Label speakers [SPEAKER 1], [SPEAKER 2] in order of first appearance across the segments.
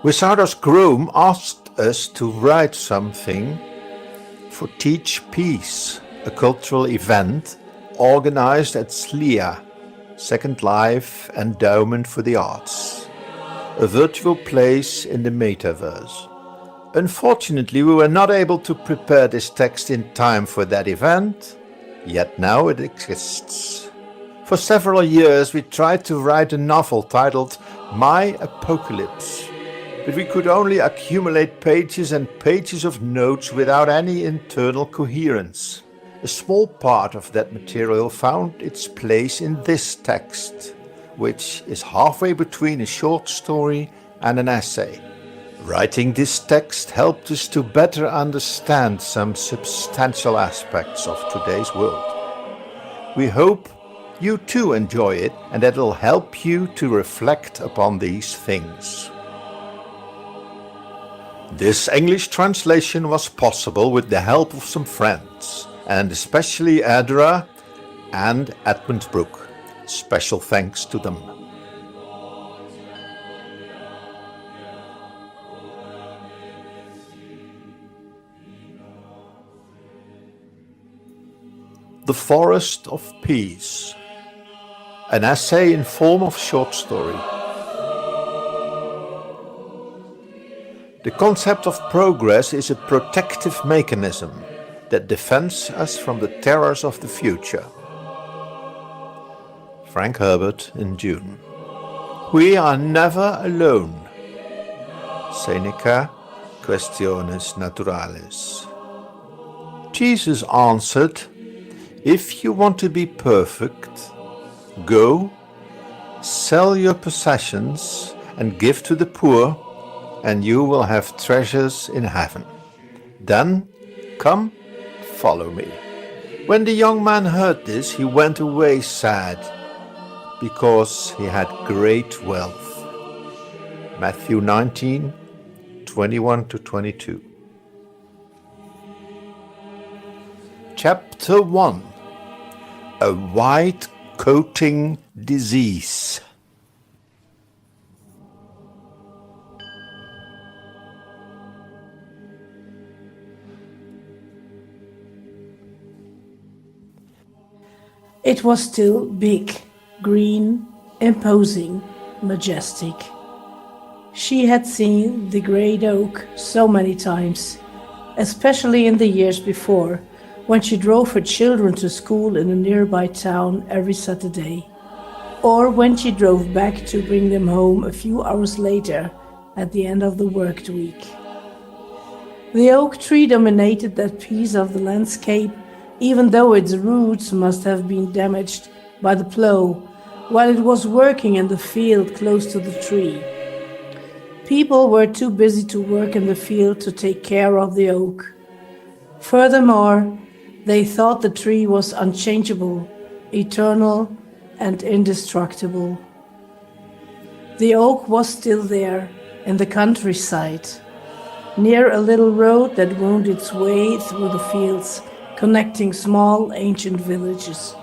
[SPEAKER 1] Wizardoz Groom asked us to write something for Teach Peace, a cultural event organized at SLEA, Second Life Endowment for the Arts, a virtual place in the metaverse. Unfortunately, we were not able to prepare this text in time for that event, yet now it exists. For several years we tried to write a novel titled My Apocalypse, but we could only accumulate pages and pages of notes without any internal coherence. A small part of that material found its place in this text, which is halfway between a short story and an essay. Writing this text helped us to better understand some substantial aspects of today's world. We hope you too enjoy it and that it will help you to reflect upon these things. This English translation was possible with the help of some friends, and especially Edera and Edmund Broek. Special thanks to them. The Forest of Peace, an essay in form of short story. The concept of progress is a protective mechanism that defends us from the terrors of the future. Frank Herbert in June. We are never alone. Seneca, Questiones Naturalis. Jesus answered, if you want to be perfect, go, sell your possessions and give to the poor, and you will have treasures in heaven. Then come, follow me. When the young man heard this, he went away sad, because he had great wealth. Matthew 19, 21-22. Chapter 1. A white coating disease.
[SPEAKER 2] It was still big, green, imposing, majestic. She had seen the great oak so many times, especially in the years before, when she drove her children to school in a nearby town every Saturday, or when she drove back to bring them home a few hours later at the end of the worked week. The oak tree dominated that piece of the landscape, even though its roots must have been damaged by the plow while it was working in the field close to the tree. People were too busy to work in the field to take care of the oak. Furthermore, they thought the tree was unchangeable, eternal, and indestructible. The oak was still there in the countryside, near a little road that wound its way through the fields, connecting small ancient villages.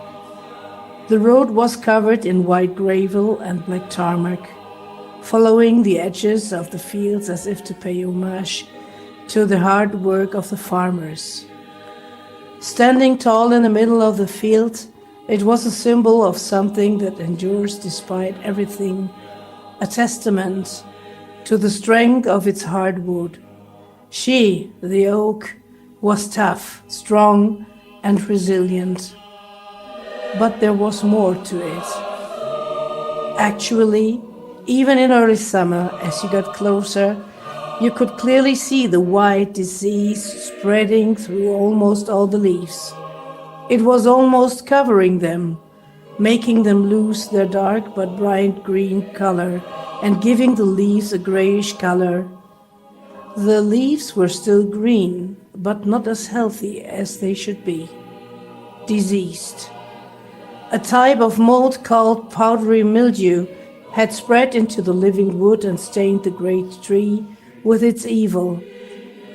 [SPEAKER 2] The road was covered in white gravel and black tarmac, following the edges of the fields as if to pay homage to the hard work of the farmers. Standing tall in the middle of the field, it was a symbol of something that endures despite everything, a testament to the strength of its hard wood. She, the oak, was tough, strong, and resilient. But there was more to it. Actually, even in early summer, as you got closer, you could clearly see the white disease spreading through almost all the leaves. It was almost covering them, making them lose their dark but bright green color and giving the leaves a grayish color. The leaves were still green, but not as healthy as they should be. Diseased. A type of mold called powdery mildew had spread into the living wood and stained the great tree with its evil.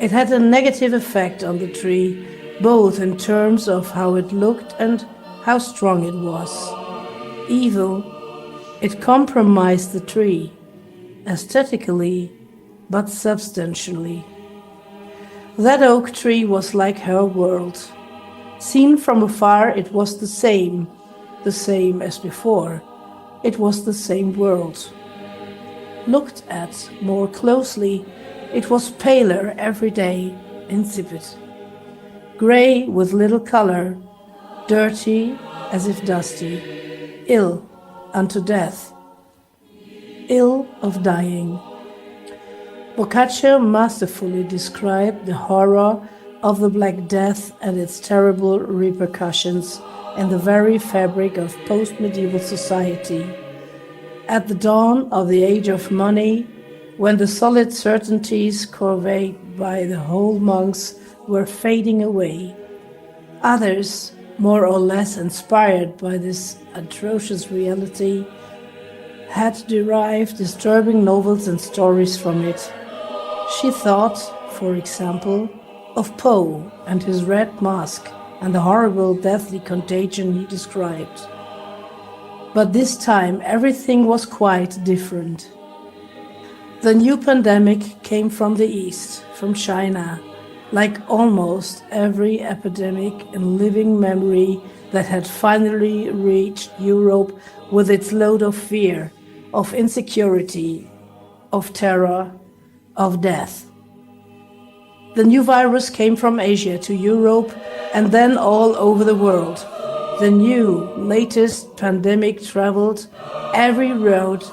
[SPEAKER 2] It had a negative effect on the tree, both in terms of how it looked and how strong it was. Evil, it compromised the tree, aesthetically but substantially. That oak tree was like her world. Seen from afar, it was the same as before. It was the same world. Looked at more closely, it was paler every day, insipid. Grey with little color, dirty as if dusty, ill unto death, ill of dying. Boccaccio masterfully described the horror of the Black Death and its terrible repercussions in the very fabric of post-medieval society. At the dawn of the Age of Money, when the solid certainties conveyed by the whole monks were fading away, others, more or less inspired by this atrocious reality, had derived disturbing novels and stories from it. She thought, for example, of Poe and his red mask and the horrible deathly contagion he described. But this time everything was quite different. The new pandemic came from the East, from China, like almost every epidemic in living memory that had finally reached Europe with its load of fear, of insecurity, of terror, of death. The new virus came from Asia to Europe and then all over the world. The new, latest pandemic traveled every road,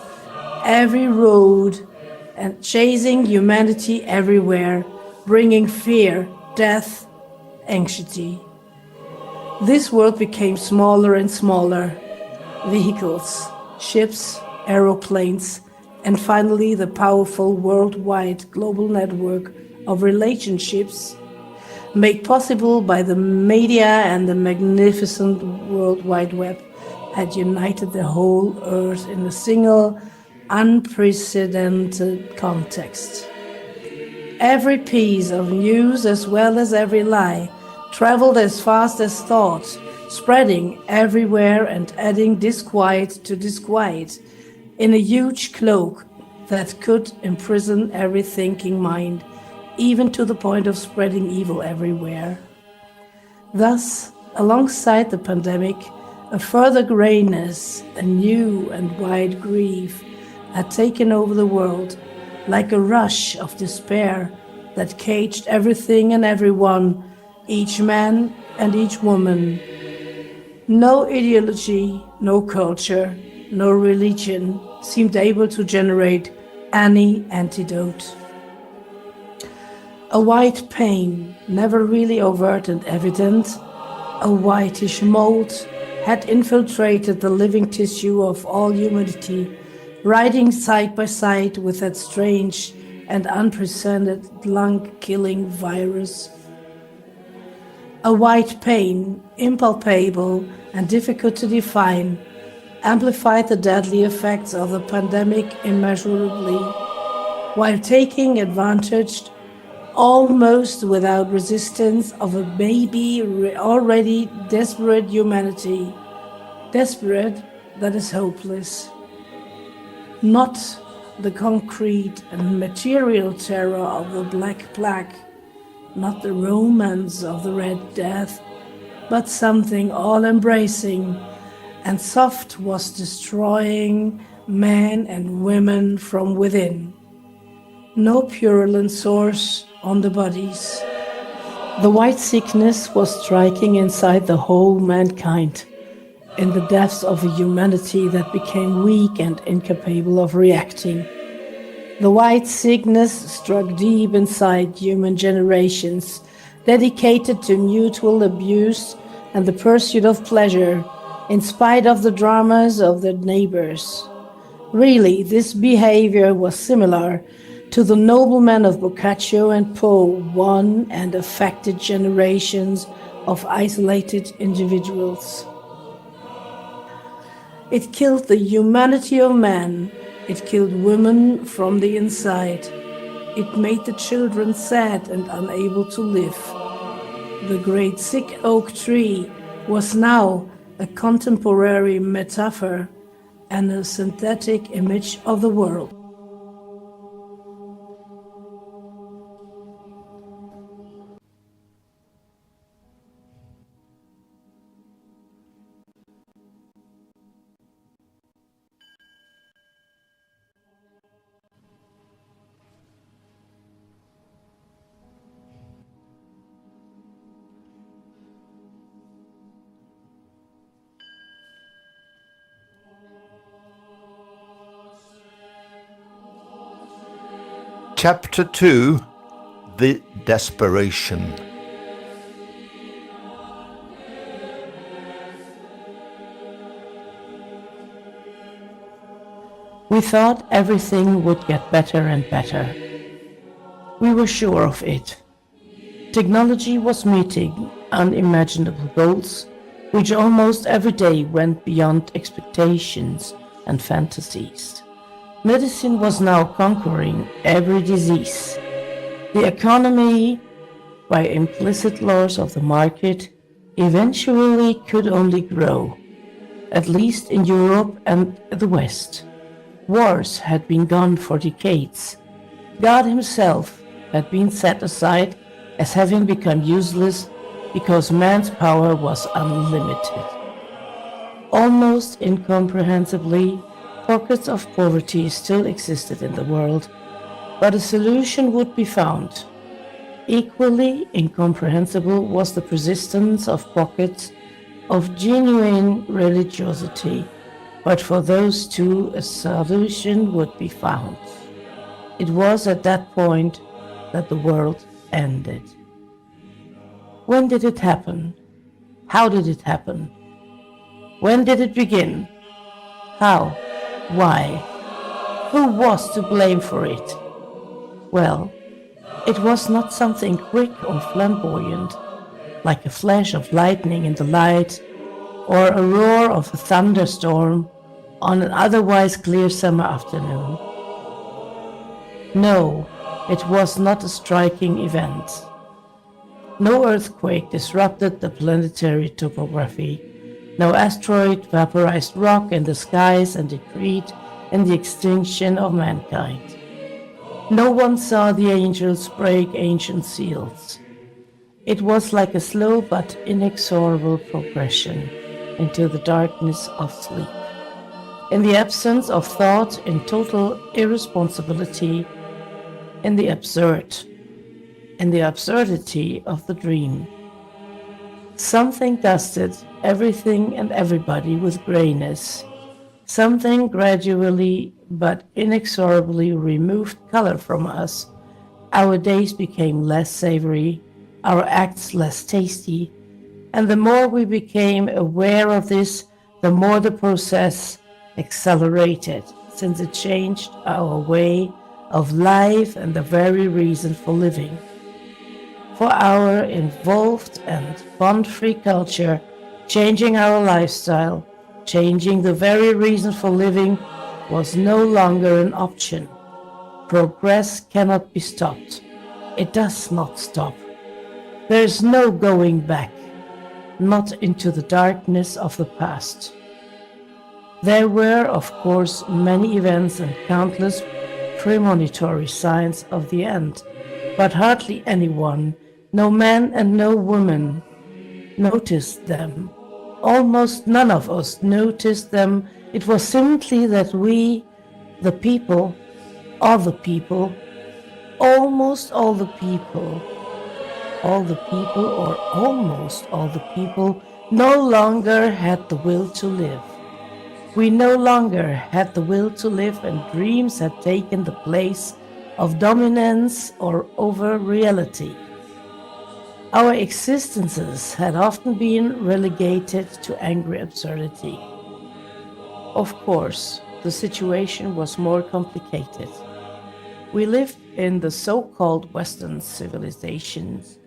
[SPEAKER 2] and chasing humanity everywhere, bringing fear, death, anxiety. This world became smaller and smaller. Vehicles, ships, aeroplanes, and finally the powerful worldwide global network of relationships made possible by the media and the magnificent World Wide Web had united the whole earth in a single, unprecedented context. Every piece of news, as well as every lie, traveled as fast as thought, spreading everywhere and adding disquiet to disquiet in a huge cloak that could imprison every thinking mind, even to the point of spreading evil everywhere. Thus, alongside the pandemic, a further grayness, a new and wide grief had taken over the world, like a rush of despair that caged everything and everyone, each man and each woman. No ideology, no culture, no religion seemed able to generate any antidote. A white pain, never really overt and evident, a whitish mold, had infiltrated the living tissue of all humanity, riding side by side with that strange and unprecedented lung-killing virus. A white pain, impalpable and difficult to define, amplified the deadly effects of the pandemic immeasurably, while taking advantage almost without resistance of a baby already desperate humanity, desperate that is hopeless. Not the concrete and material terror of the Black Plague, not the romance of the Red Death, but something all-embracing and soft was destroying men and women from within. No purulent source on the bodies. The white sickness was striking inside the whole mankind, in the depths of a humanity that became weak and incapable of reacting. The white sickness struck deep inside human generations, dedicated to mutual abuse and the pursuit of pleasure, in spite of the dramas of their neighbors. Really, this behavior was similar to the noblemen of Boccaccio and Poe won and affected generations of isolated individuals. It killed the humanity of man. It killed women from the inside. It made the children sad and unable to live. The great sick oak tree was now a contemporary metaphor and a synthetic image of the world.
[SPEAKER 1] Chapter 2, The Desperation.
[SPEAKER 2] We thought everything would get better and better. We were sure of it. Technology was meeting unimaginable goals, which almost every day went beyond expectations and fantasies. Medicine was now conquering every disease. The economy, by implicit laws of the market, eventually could only grow, at least in Europe and the West. Wars had been gone for decades. God himself had been set aside as having become useless because man's power was unlimited. Almost incomprehensibly, pockets of poverty still existed in the world, but a solution would be found. Equally incomprehensible was the persistence of pockets of genuine religiosity, but for those two a solution would be found. It was at that point that the world ended. When did it happen? How did it happen? When did it begin? How? Why? Who was to blame for it? Well, it was not something quick or flamboyant, like a flash of lightning in the light, or a roar of a thunderstorm on an otherwise clear summer afternoon. No, it was not a striking event. No earthquake disrupted the planetary topography. No asteroid vaporized rock in the skies and decreed in the extinction of mankind. No one saw the angels break ancient seals. It was like a slow but inexorable progression into the darkness of sleep. In the absence of thought, in total irresponsibility, in the absurd, in the absurdity of the dream. Something dusted everything and everybody with grayness. Something gradually but inexorably removed color from us. Our days became less savory, our acts less tasty, and the more we became aware of this, the more the process accelerated, since it changed our way of life and the very reason for living. For our involved and bond-free culture, changing our lifestyle, changing the very reason for living, was no longer an option. Progress cannot be stopped. It does not stop. There is no going back, not into the darkness of the past. There were, of course, many events and countless premonitory signs of the end, but hardly anyone, no man and no woman, noticed them. Almost none of us noticed them. It was simply that we, the people, all the people, almost all the people, or almost all the people, no longer had the will to live. We no longer had the will to live, and dreams had taken the place of dominance or over reality. Our existences had often been relegated to angry absurdity. Of course, the situation was more complicated. We lived in the so-called Western civilizations,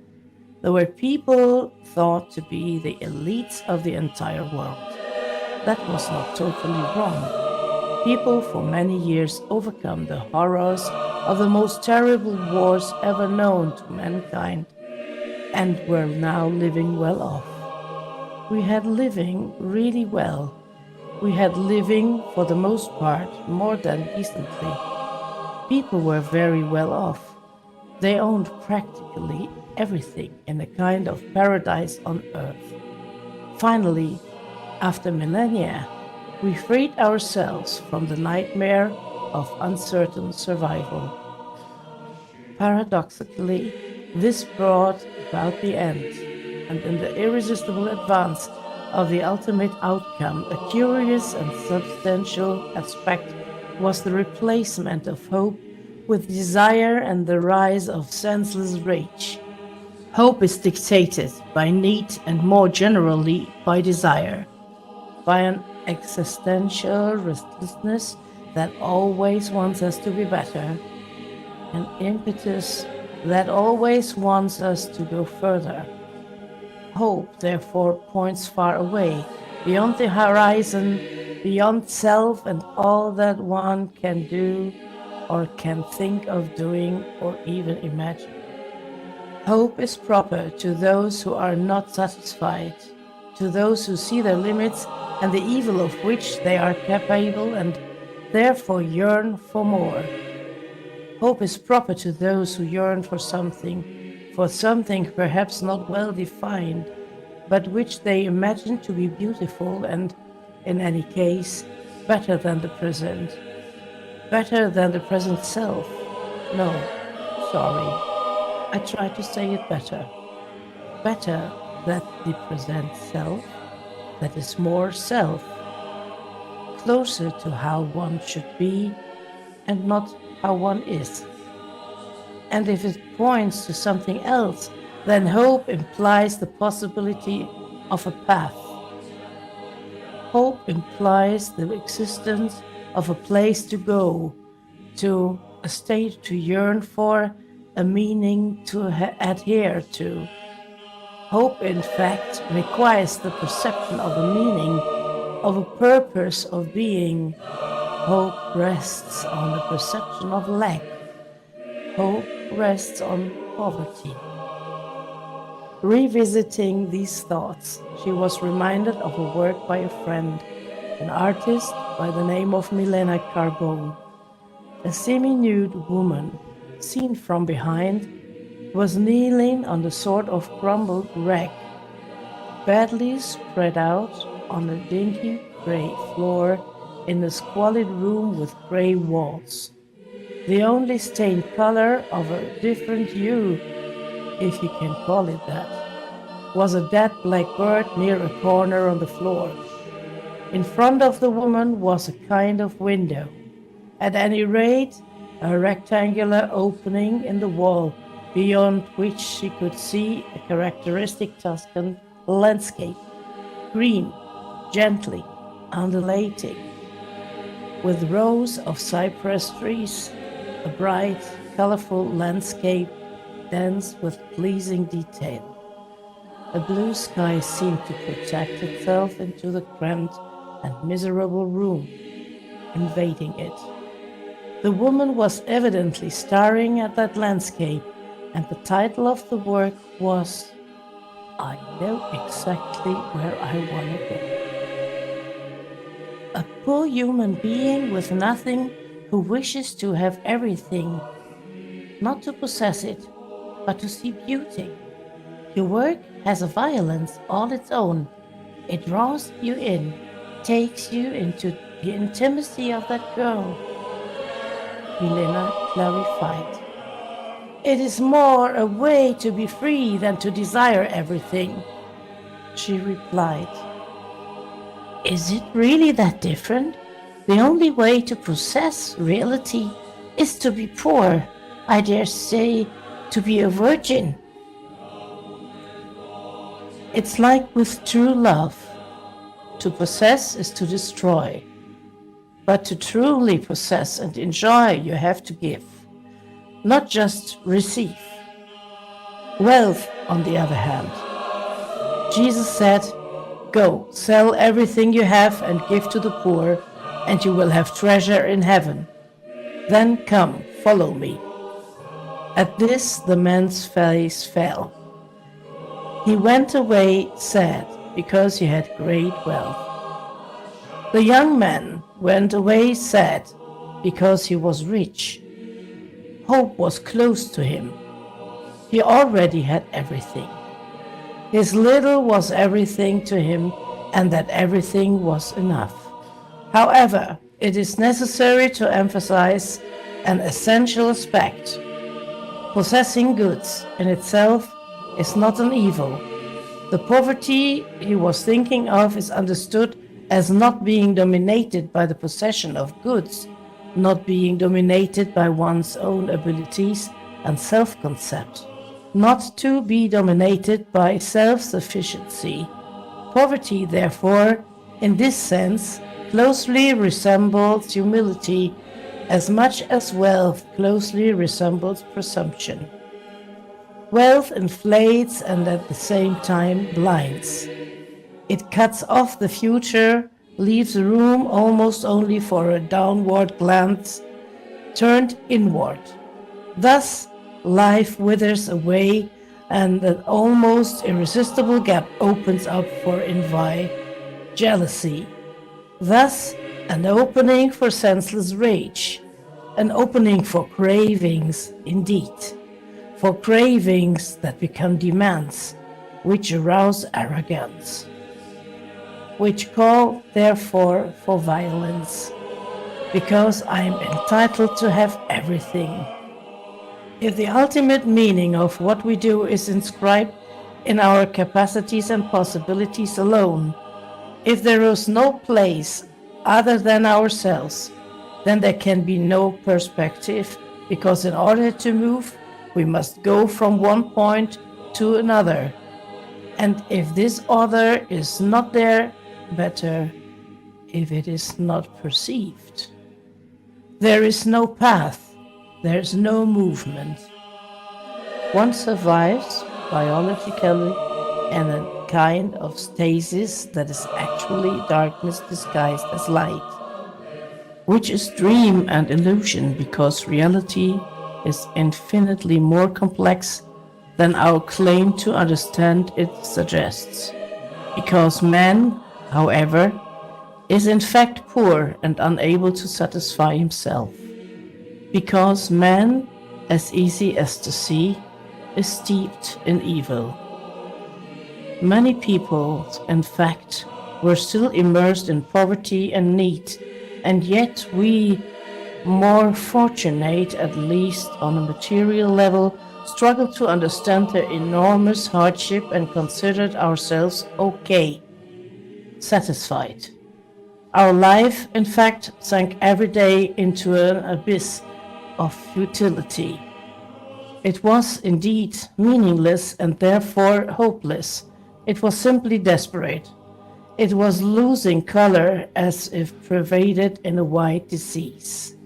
[SPEAKER 2] where people thought to be the elites of the entire world. That was not totally wrong. People for many years overcome the horrors of the most terrible wars ever known to mankind, and were now living well off. We had living really well. We had living, for the most part, more than decently. People were very well off. They owned practically everything in a kind of paradise on earth. Finally, after millennia, we freed ourselves from the nightmare of uncertain survival. Paradoxically, this brought about the end, and in the irresistible advance of the ultimate outcome, a curious and substantial aspect was the replacement of hope with desire and the rise of senseless rage. Hope is dictated by need and more generally by desire, by an existential restlessness that always wants us to be better, an impetus that always wants us to go further. Hope, therefore, points far away, beyond the horizon, beyond self and all that one can do or can think of doing or even imagine. Hope is proper to those who are not satisfied, to those who see their limits and the evil of which they are capable and therefore yearn for more. Hope is proper to those who yearn for something perhaps not well defined, but which they imagine to be beautiful and, in any case, better than the present self. No, sorry, I tried to say it better. Better than the present self, that is more self, closer to how one should be and not how one is. And if it points to something else, then hope implies the possibility of a path. Hope implies the existence of a place to go, to a state to yearn for, a meaning to adhere to. Hope, in fact, requires the perception of a meaning, of a purpose of being. Hope rests on the perception of lack. Hope rests on poverty. Revisiting these thoughts, she was reminded of a work by a friend, an artist by the name of Milena Carbone. A semi-nude woman, seen from behind, was kneeling on the sort of crumbled wreck, badly spread out on a dingy grey floor in a squalid room with grey walls. The only stained color of a different hue, if you can call it that, was a dead black bird near a corner on the floor. In front of the woman was a kind of window, at any rate a rectangular opening in the wall, beyond which she could see a characteristic Tuscan landscape, green, gently undulating, with rows of cypress trees, a bright, colorful landscape dense with pleasing detail. A blue sky seemed to project itself into the cramped and miserable room, invading it. The woman was evidently staring at that landscape, and the title of the work was "I Know Exactly Where I Want to Go." A poor human being with nothing who wishes to have everything, not to possess it, but to see beauty. Your work has a violence all its own. It draws you in, takes you into the intimacy of that girl. Milena clarified. It is more a way to be free than to desire everything, she replied. Is it really that different? The only way to possess reality is to be poor, I dare say, to be a virgin. It's like with true love. To possess is to destroy. But to truly possess and enjoy, you have to give, not just receive. Wealth, on the other hand. Jesus said, "Go, sell everything you have and give to the poor, and you will have treasure in heaven. Then come, follow me." At this, the man's face fell. He went away sad because he had great wealth. The young man went away sad because he was rich. Hope was close to him. He already had everything. His little was everything to him, and that everything was enough. However, it is necessary to emphasize an essential aspect. Possessing goods in itself is not an evil. The poverty he was thinking of is understood as not being dominated by the possession of goods, not being dominated by one's own abilities and self-concept, not to be dominated by self-sufficiency. Poverty, therefore, in this sense, closely resembles humility as much as wealth closely resembles presumption. Wealth inflates and at the same time blinds. It cuts off the future, leaves room almost only for a downward glance turned inward. Thus, life withers away and an almost irresistible gap opens up for envy, jealousy. Thus, an opening for senseless rage, an opening for cravings indeed, for cravings that become demands, which arouse arrogance, which call therefore for violence, because I am entitled to have everything. If the ultimate meaning of what we do is inscribed in our capacities and possibilities alone, if there is no place other than ourselves, then there can be no perspective, because in order to move, we must go from one point to another. And if this other is not there, better if it is not perceived. There is no path, there is no movement. One survives biologically in a kind of stasis that is actually darkness disguised as light, which is dream and illusion because reality is infinitely more complex than our claim to understand it suggests. Because man, however, is in fact poor and unable to satisfy himself. Because man, as easy as to see, is steeped in evil. Many people, in fact, were still immersed in poverty and need, and yet we, more fortunate at least on a material level, struggled to understand their enormous hardship and considered ourselves okay, satisfied. Our life, in fact, sank every day into an abyss of futility. It was indeed meaningless and therefore hopeless. It was simply desperate. It was losing color as if pervaded in a white disease.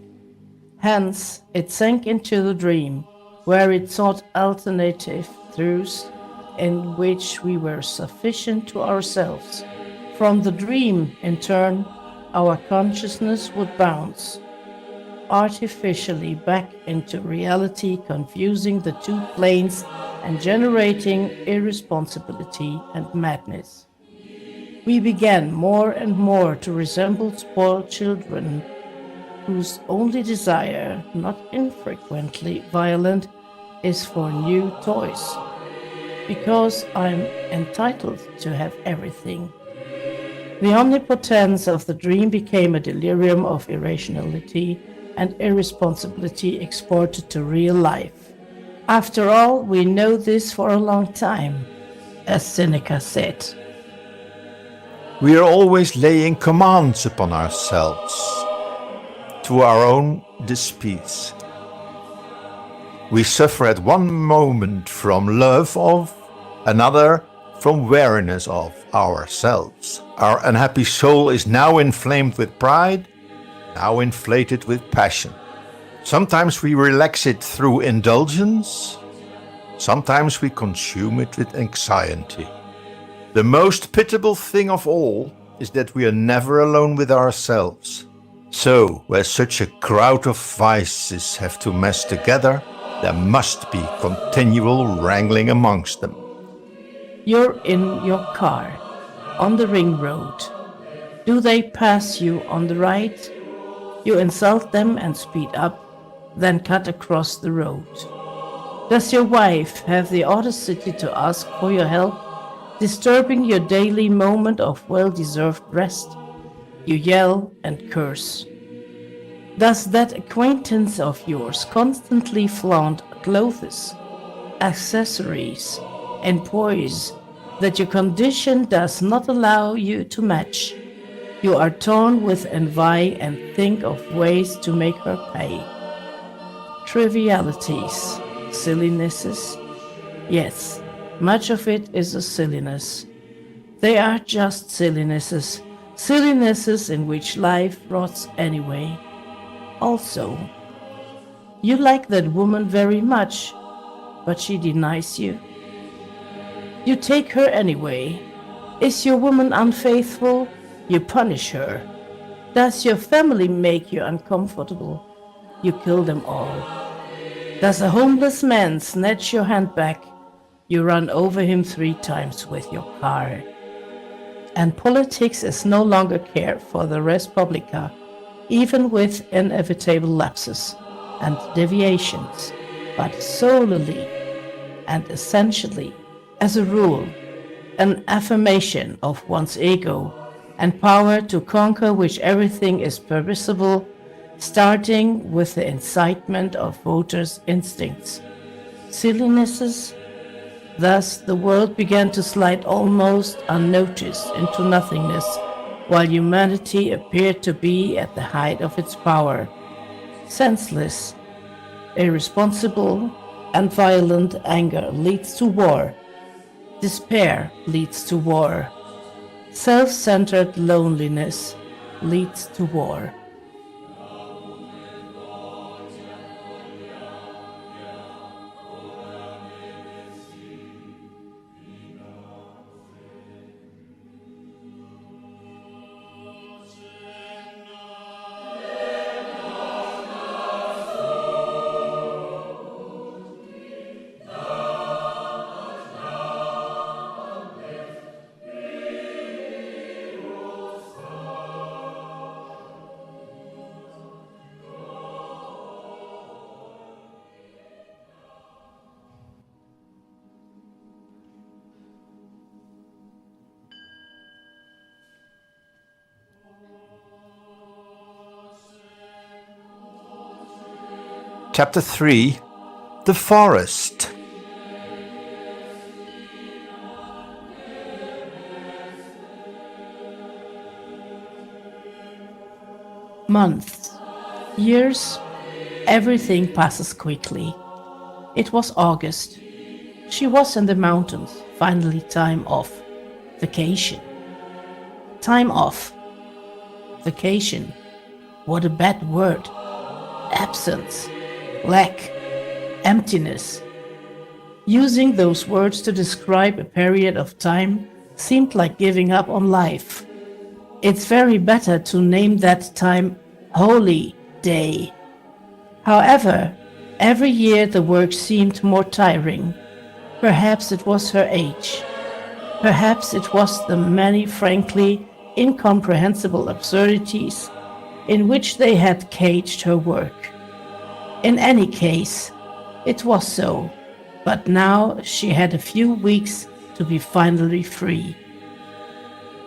[SPEAKER 2] Hence, it sank into the dream, where it sought alternative truths in which we were sufficient to ourselves. From the dream, in turn, our consciousness would bounce artificially back into reality, confusing the two planes and generating irresponsibility and madness. We began more and more to resemble spoiled children whose only desire, not infrequently violent, is for new toys, because I'm entitled to have everything. The omnipotence of the dream became a delirium of irrationality and irresponsibility exported to real life. After all, we know this for a long time, as Seneca said.
[SPEAKER 1] We are always laying commands upon ourselves, to our own dis-peace. We suffer at one moment from love of, another from wariness of ourselves. Our unhappy soul is now inflamed with pride, now inflated with passion. Sometimes we relax it through indulgence, sometimes we consume it with anxiety. The most pitiable thing of all is that we are never alone with ourselves. So, where such a crowd of vices have to mess together, there must be continual wrangling amongst them.
[SPEAKER 2] You're in your car, on the ring road. Do they pass you on the right? You insult them and speed up, then cut across the road. Does your wife have the audacity to ask for your help, disturbing your daily moment of well-deserved rest? You yell and curse. Does that acquaintance of yours constantly flaunt clothes, accessories, and poise that your condition does not allow you to match? You are torn with envy and think of ways to make her pay. Trivialities, sillinesses. Yes, much of it is a silliness. They are just sillinesses, sillinesses in which life rots anyway. Also, you like that woman very much, but she denies you. You take her anyway. Is your woman unfaithful? You punish her. Does your family make you uncomfortable? You kill them all. Does a homeless man snatch your handbag? You run over him 3 times with your car. And politics is no longer care for the res publica, even with inevitable lapses and deviations, but solely and essentially, as a rule, an affirmation of one's ego and power to conquer which everything is permissible, starting with the incitement of voters' instincts. Sillinesses. Thus, the world began to slide almost unnoticed into nothingness, while humanity appeared to be at the height of its power. Senseless, irresponsible, and violent anger leads to war. Despair leads to war. Self-centered loneliness leads to war.
[SPEAKER 1] Chapter 3, The Forest.
[SPEAKER 2] Months, years, everything passes quickly. It was August. She was in the mountains, finally time off. Vacation. Time off. Vacation. What a bad word. Absence. Lack, emptiness. Using those words to describe a period of time seemed like giving up on life. It's very better to name that time Holy Day. However, every year the work seemed more tiring. Perhaps it was her age. Perhaps it was the many frankly incomprehensible absurdities in which they had caged her work. In any case, it was so, but now she had a few weeks to be finally free.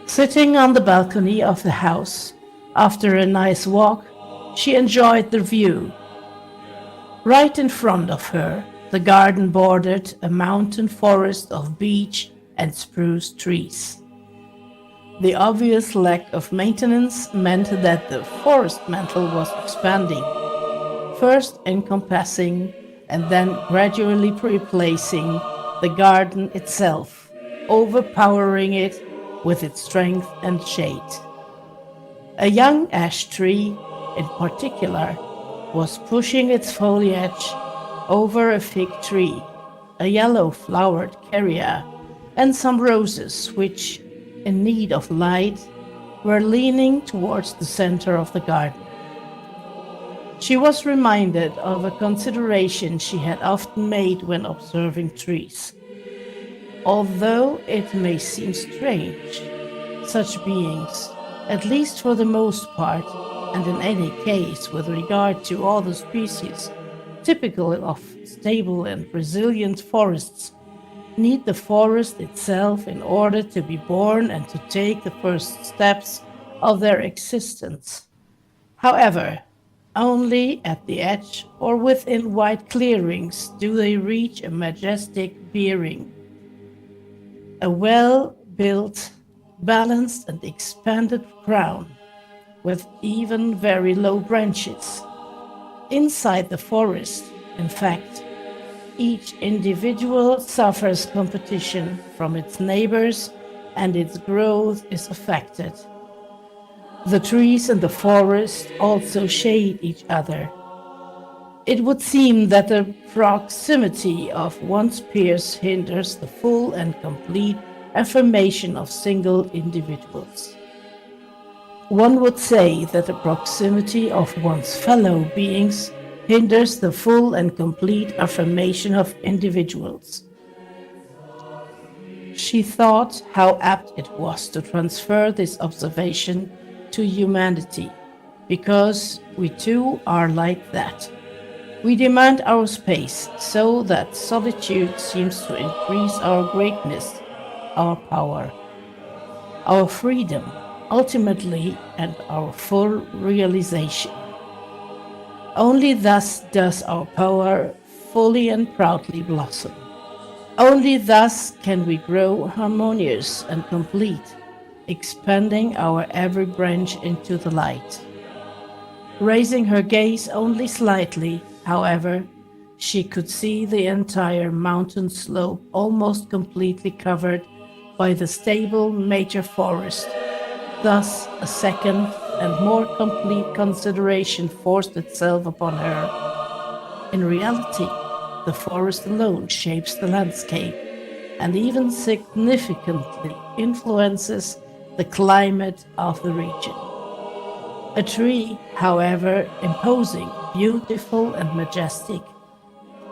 [SPEAKER 2] Sitting on the balcony of the house, after a nice walk, she enjoyed the view. Right in front of her, the garden bordered a mountain forest of beech and spruce trees. The obvious lack of maintenance meant that the forest mantle was expanding, first encompassing and then gradually replacing the garden itself, overpowering it with its strength and shade. A young ash tree, in particular, was pushing its foliage over a fig tree, a yellow-flowered carrier, and some roses which, in need of light, were leaning towards the center of the garden. She was reminded of a consideration she had often made when observing trees. Although it may seem strange, such beings, at least for the most part, and in any case with regard to all the species typical of stable and resilient forests, need the forest itself in order to be born and to take the first steps of their existence. However, only at the edge or within wide clearings do they reach a majestic bearing. A well-built, balanced and expanded crown, with even very low branches. Inside the forest, in fact, each individual suffers competition from its neighbors and its growth is affected. The trees in the forest also shade each other. It would seem that the proximity of one's peers hinders the full and complete affirmation of single individuals. One would say that the proximity of one's fellow beings hinders the full and complete affirmation of individuals. She thought how apt it was to transfer this observation to humanity, because we too are like that. We demand our space so that solitude seems to increase our greatness, our power, our freedom, ultimately, and our full realization. Only thus does our power fully and proudly blossom. Only thus can we grow harmonious and complete, expanding our every branch into the light. Raising her gaze only slightly, however, she could see the entire mountain slope almost completely covered by the stable major forest. Thus, a second and more complete consideration forced itself upon her. In reality, the forest alone shapes the landscape and even significantly influences the climate of the region. A tree, however imposing, beautiful, and majestic,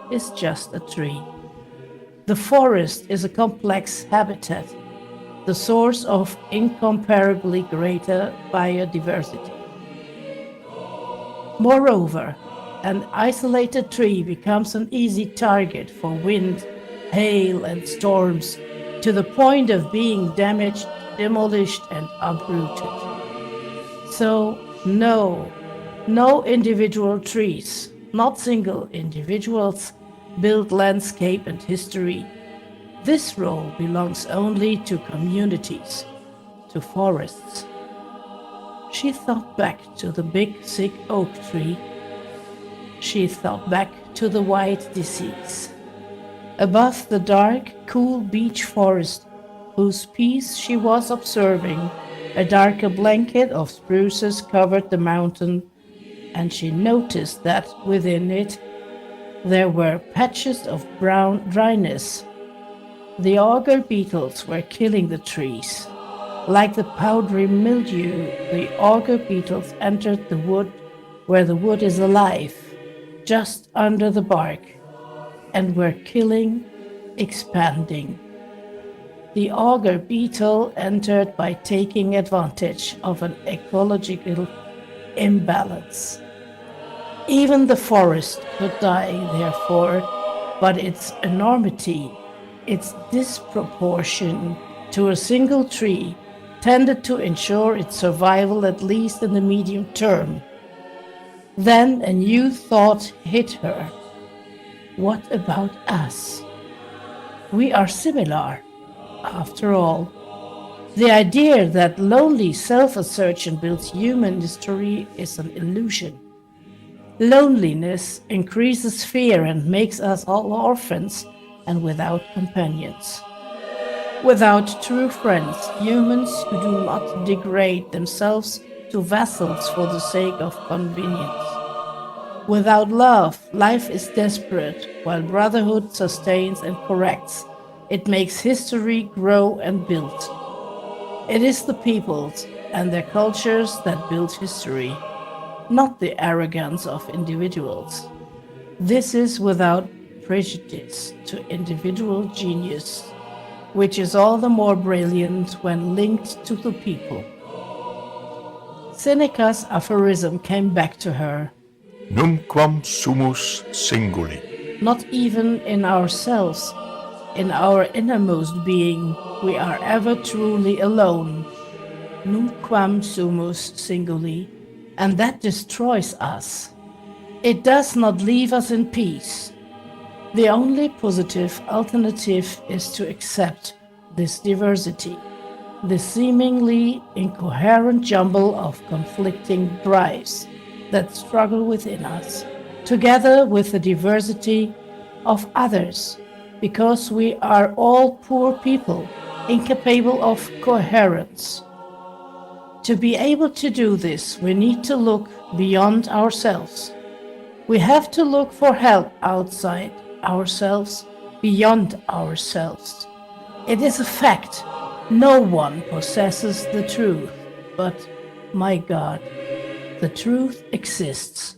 [SPEAKER 2] is just a tree. The forest is a complex habitat, the source of incomparably greater biodiversity. Moreover, an isolated tree becomes an easy target for wind, hail, and storms, to the point of being damaged, demolished, and uprooted. So, no individual trees, not single individuals, build landscape and history. This role belongs only to communities, to forests. She thought back to the big, sick oak tree. She thought back to the white disease. Above the dark, cool beech forest, whose peace she was observing, a darker blanket of spruces covered the mountain, and she noticed that within it there were patches of brown dryness. The auger beetles were killing the trees. Like the powdery mildew, the auger beetles entered the wood where the wood is alive, just under the bark, and were killing, expanding. The auger beetle entered by taking advantage of an ecological imbalance. Even the forest could die, therefore, but its enormity, its disproportion to a single tree, tended to ensure its survival at least in the medium term. Then a new thought hit her. What about us? We are similar, after all. The idea that lonely self-assertion builds human history is an illusion. Loneliness increases fear and makes us all orphans and without companions. Without true friends, humans who do not degrade themselves to vassals for the sake of convenience. Without love, life is desperate, while brotherhood sustains and corrects. It makes history grow and build. It is the peoples and their cultures that build history, not the arrogance of individuals. This is without prejudice to individual genius, which is all the more brilliant when linked to the people. Seneca's aphorism came back to her.
[SPEAKER 1] Numquam sumus singuli.
[SPEAKER 2] Not even in ourselves, in our innermost being, we are ever truly alone. Numquam sumus singuli, and that destroys us. It does not leave us in peace. The only positive alternative is to accept this diversity, the seemingly incoherent jumble of conflicting drives that struggle within us, together with the diversity of others, because we are all poor people, incapable of coherence. To be able to do this, we need to look beyond ourselves. We have to look for help outside ourselves, beyond ourselves. It is a fact. No one possesses the truth, but, my God, the truth exists.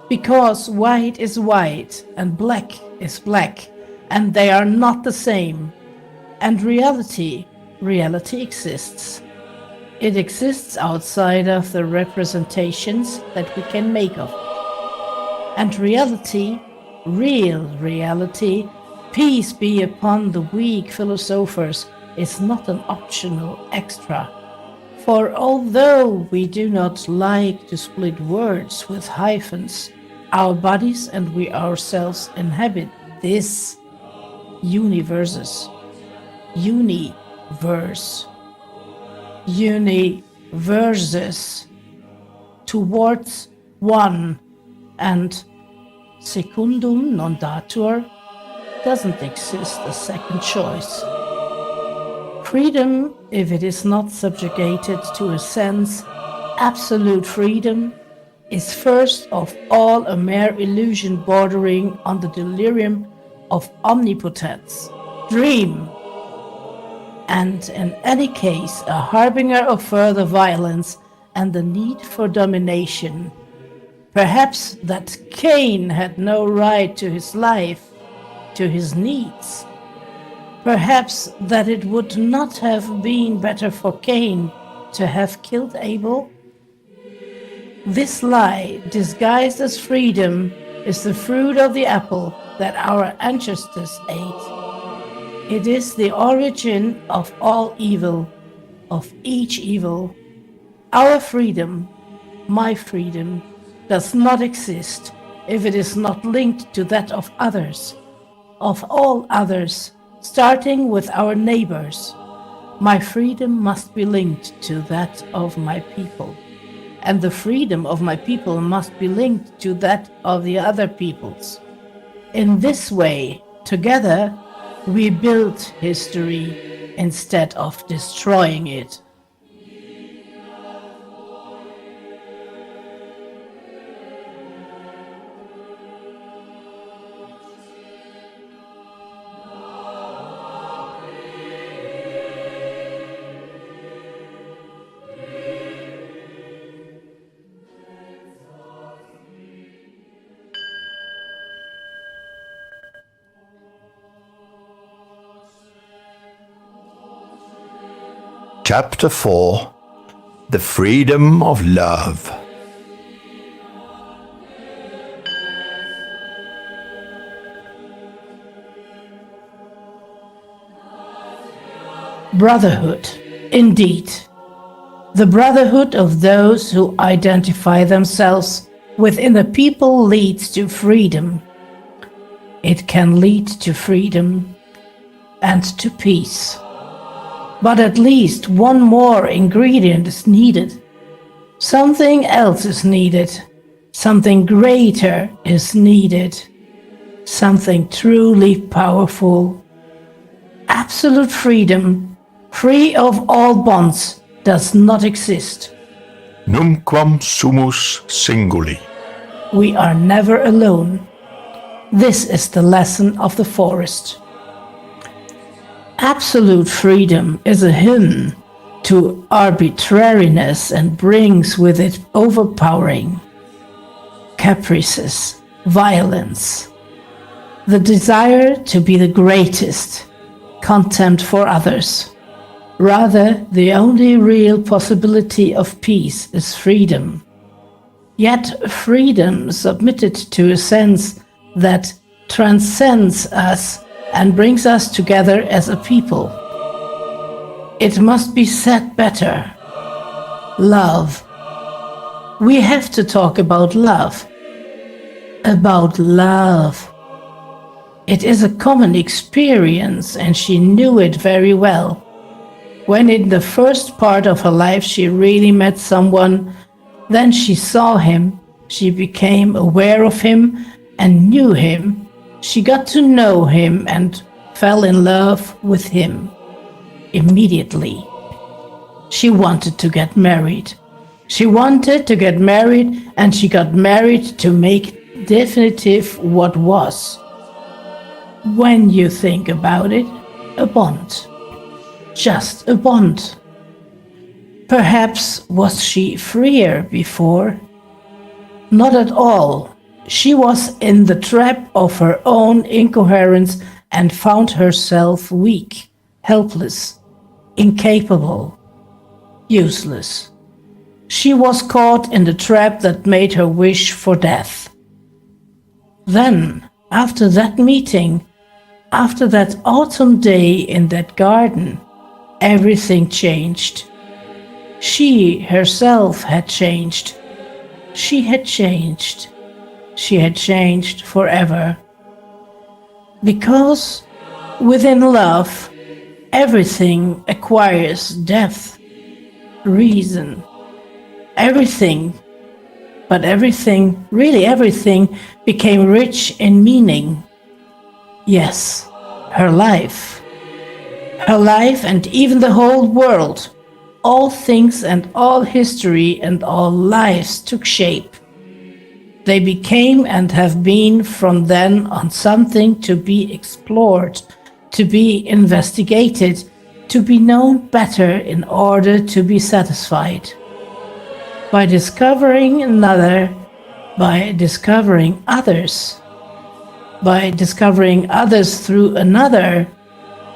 [SPEAKER 2] Because white is white and black is black, and they are not the same. And reality exists. It exists outside of the representations that we can make of it. And reality, real reality, peace be upon the weak philosophers, is not an optional extra. For although we do not like to split words with hyphens, our bodies and we ourselves inhabit this universe. Universes towards one, and secundum non datur doesn't exist a second choice. Freedom, if it is not subjugated to a sense, absolute freedom, is first of all a mere illusion bordering on the delirium of omnipotence, dream, and in any case a harbinger of further violence and the need for domination. Perhaps that Cain had no right to his life, to his needs. Perhaps that it would not have been better for Cain to have killed Abel. This lie, disguised as freedom, is the fruit of the apple that our ancestors ate. It is the origin of all evil, of each evil. Our freedom, my freedom, does not exist if it is not linked to that of others, of all others, starting with our neighbors. My freedom must be linked to that of my people, and the freedom of my people must be linked to that of the other peoples. In this way, together, we build history instead of destroying it.
[SPEAKER 1] Chapter 4: The Freedom of Love.
[SPEAKER 2] Brotherhood, indeed. The brotherhood of those who identify themselves within a people leads to freedom. It can lead to freedom and to peace. But at least one more ingredient is needed. Something else is needed. Something greater is needed. Something truly powerful. Absolute freedom, free of all bonds, does not exist.
[SPEAKER 1] Numquam sumus singuli.
[SPEAKER 2] We are never alone. This is the lesson of the forest. Absolute freedom is a hymn to arbitrariness and brings with it overpowering caprices, violence, the desire to be the greatest, contempt for others. Rather, the only real possibility of peace is freedom. Yet freedom submitted to a sense that transcends us and brings us together as a people. It must be said better. Love. We have to talk about love. About love. It is a common experience, and she knew it very well. When in the first part of her life she really met someone, then she saw him, she became aware of him and knew him. She got to know him and fell in love with him immediately. She wanted to get married. She wanted to get married, and she got married to make definitive what was, when you think about it, a bond. Just a bond. Perhaps was she freer before? Not at all. She was in the trap of her own incoherence and found herself weak, helpless, incapable, useless. She was caught in the trap that made her wish for death. Then, after that meeting, after that autumn day in that garden, everything changed. She herself had changed. She had changed. She had changed forever. Because within love, everything acquires depth, reason. Everything, but everything, really everything, became rich in meaning. Yes, her life. Her life and even the whole world. All things and all history and all lives took shape. They became and have been from then on something to be explored, to be investigated, to be known better in order to be satisfied. By discovering another, by discovering others through another,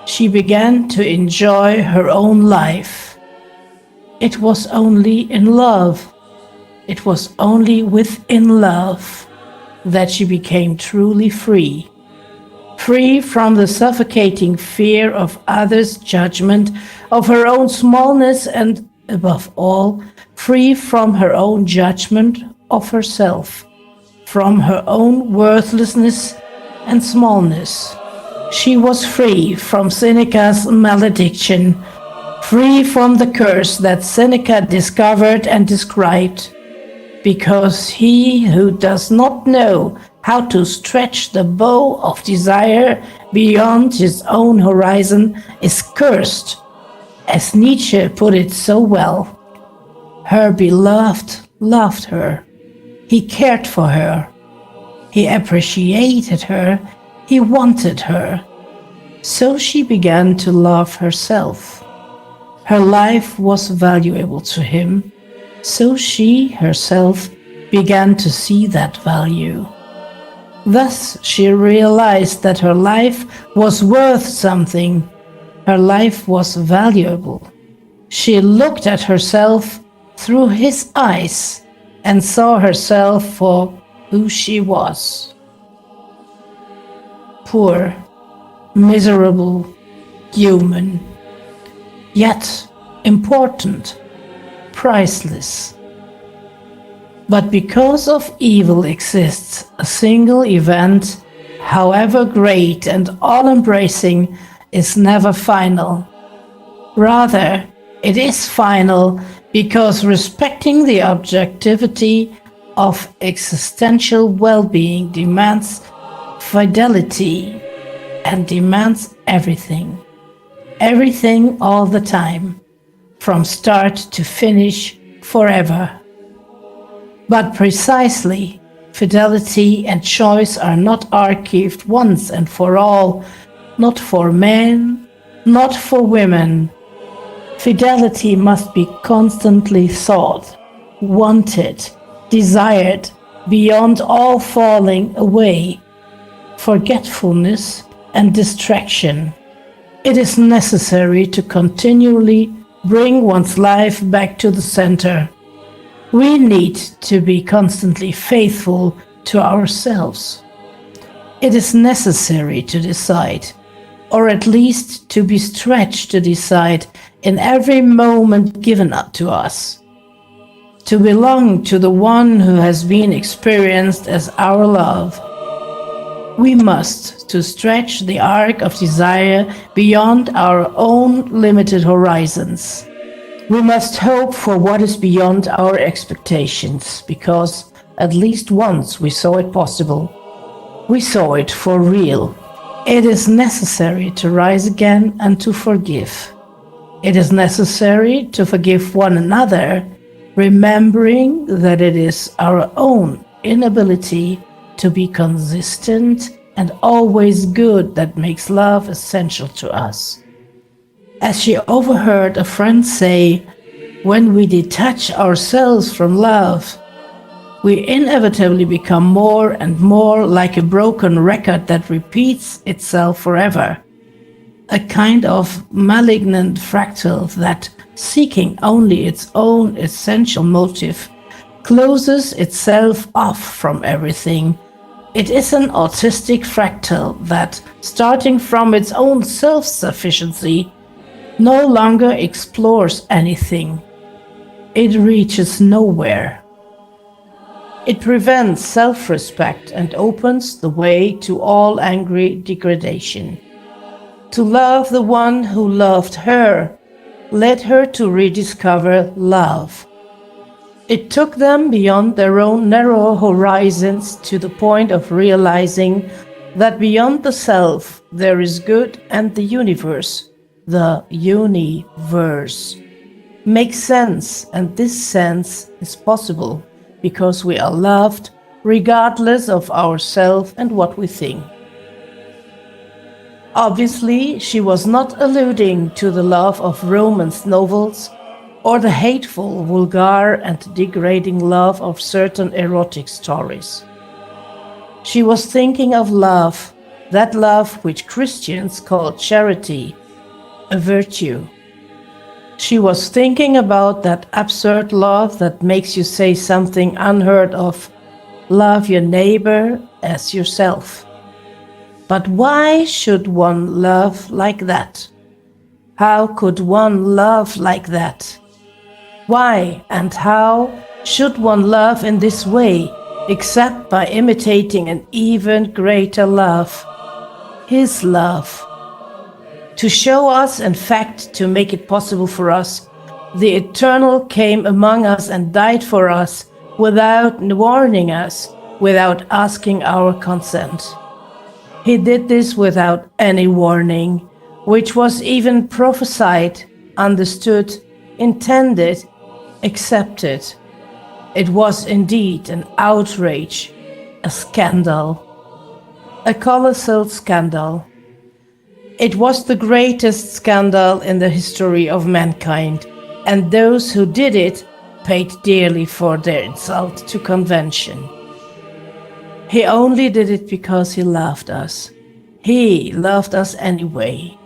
[SPEAKER 2] she began to enjoy her own life. It was only in love, it was only within love that she became truly free. Free from the suffocating fear of others' judgment, of her own smallness, and above all, free from her own judgment of herself, from her own worthlessness and smallness. She was free from Seneca's malediction, free from the curse that Seneca discovered and described, because he who does not know how to stretch the bow of desire beyond his own horizon is cursed, as Nietzsche put it so well. Her beloved loved her. He cared for her. He appreciated her. He wanted her. So she began to love herself. Her life was valuable to him. So she herself began to see that value. Thus she realized that her life was worth something. Her life was valuable. She looked at herself through his eyes and saw herself for who she was. Poor, miserable, human, yet important, priceless. But because of evil exists a single event, however great and all-embracing, is never final. Rather, it is final because respecting the objectivity of existential well-being demands fidelity and demands everything. Everything all the time, from start to finish, forever. But precisely, fidelity and choice are not archived once and for all, not for men, not for women. Fidelity must be constantly sought, wanted, desired, beyond all falling away, forgetfulness and distraction. It is necessary to continually bring one's life back to the center. We need to be constantly faithful to ourselves. It is necessary to decide, or at least to be stretched to decide in every moment given up to us, to belong to the one who has been experienced as our love. We must to stretch the arc of desire beyond our own limited horizons. We must hope for what is beyond our expectations, because at least once we saw it possible. We saw it for real. It is necessary to rise again and to forgive. It is necessary to forgive one another, remembering that it is our own inability to be consistent and always good that makes love essential to us. As she overheard a friend say, when we detach ourselves from love, we inevitably become more and more like a broken record that repeats itself forever. A kind of malignant fractal that, seeking only its own essential motive, closes itself off from everything. It is an autistic fractal that, starting from its own self-sufficiency, no longer explores anything. It reaches nowhere. It prevents self-respect and opens the way to all angry degradation. To love the one who loved her led her to rediscover love. It took them beyond their own narrow horizons to the point of realizing that beyond the self there is good, and the universe, makes sense, and this sense is possible because we are loved regardless of ourselves and what we think. Obviously, she was not alluding to the love of romance novels or the hateful, vulgar, and degrading love of certain erotic stories. She was thinking of love, that love which Christians call charity, a virtue. She was thinking about that absurd love that makes you say something unheard of, love your neighbor as yourself. But why should one love like that? How could one love like that? Why and how should one love in this way, except by imitating an even greater love, his love? To show us, in fact, to make it possible for us, the Eternal came among us and died for us without warning us, without asking our consent. He did this without any warning, which was even prophesied, understood, intended, accepted. It was indeed an outrage, a scandal, a colossal scandal. It was the greatest scandal in the history of mankind, and those who did it paid dearly for their insult to convention. He only did it because he loved us. He loved us anyway.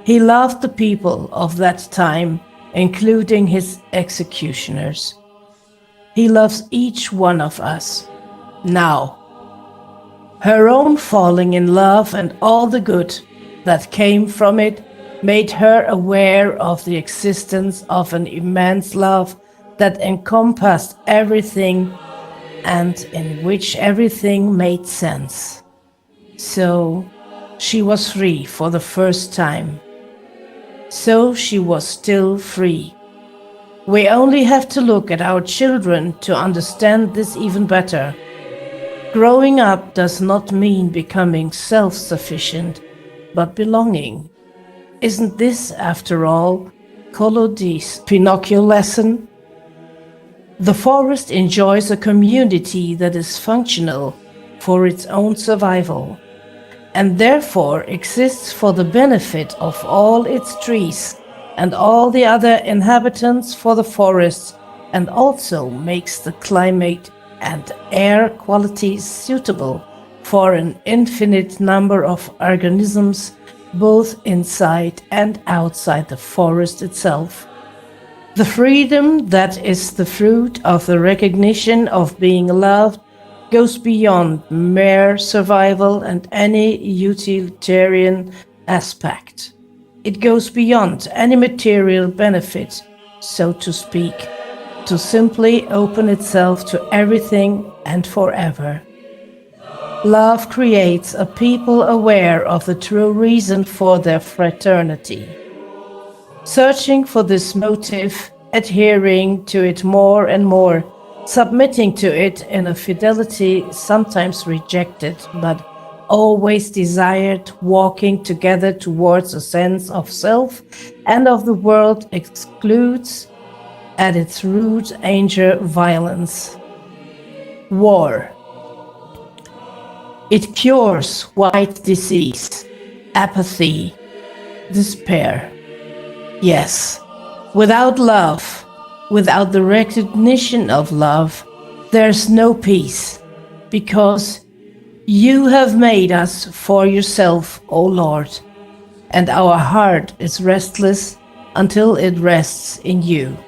[SPEAKER 2] He loved the people of that time, including his executioners. He loves each one of us now. Her own falling in love and all the good that came from it made her aware of the existence of an immense love that encompassed everything and in which everything made sense. So she was free for the first time. So she was still free. We only have to look at our children to understand this even better. Growing up does not mean becoming self-sufficient, but belonging. Isn't this, after all, Collodi's Pinocchio lesson? The forest enjoys a community that is functional for its own survival, and therefore exists for the benefit of all its trees and all the other inhabitants for the forest, and also makes the climate and air qualities suitable for an infinite number of organisms, both inside and outside the forest itself. The freedom that is the fruit of the recognition of being loved goes beyond mere survival and any utilitarian aspect. It goes beyond any material benefit, so to speak, to simply open itself to everything and forever. Love creates a people aware of the true reason for their fraternity. Searching for this motive, adhering to it more and more, submitting to it in a fidelity sometimes rejected, but always desired, walking together towards a sense of self and of the world excludes at its root anger violence. War. It cures white disease, apathy, despair. Yes, without love, without the recognition of love, there's no peace, because you have made us for yourself, O Lord, and our heart is restless until it rests in you.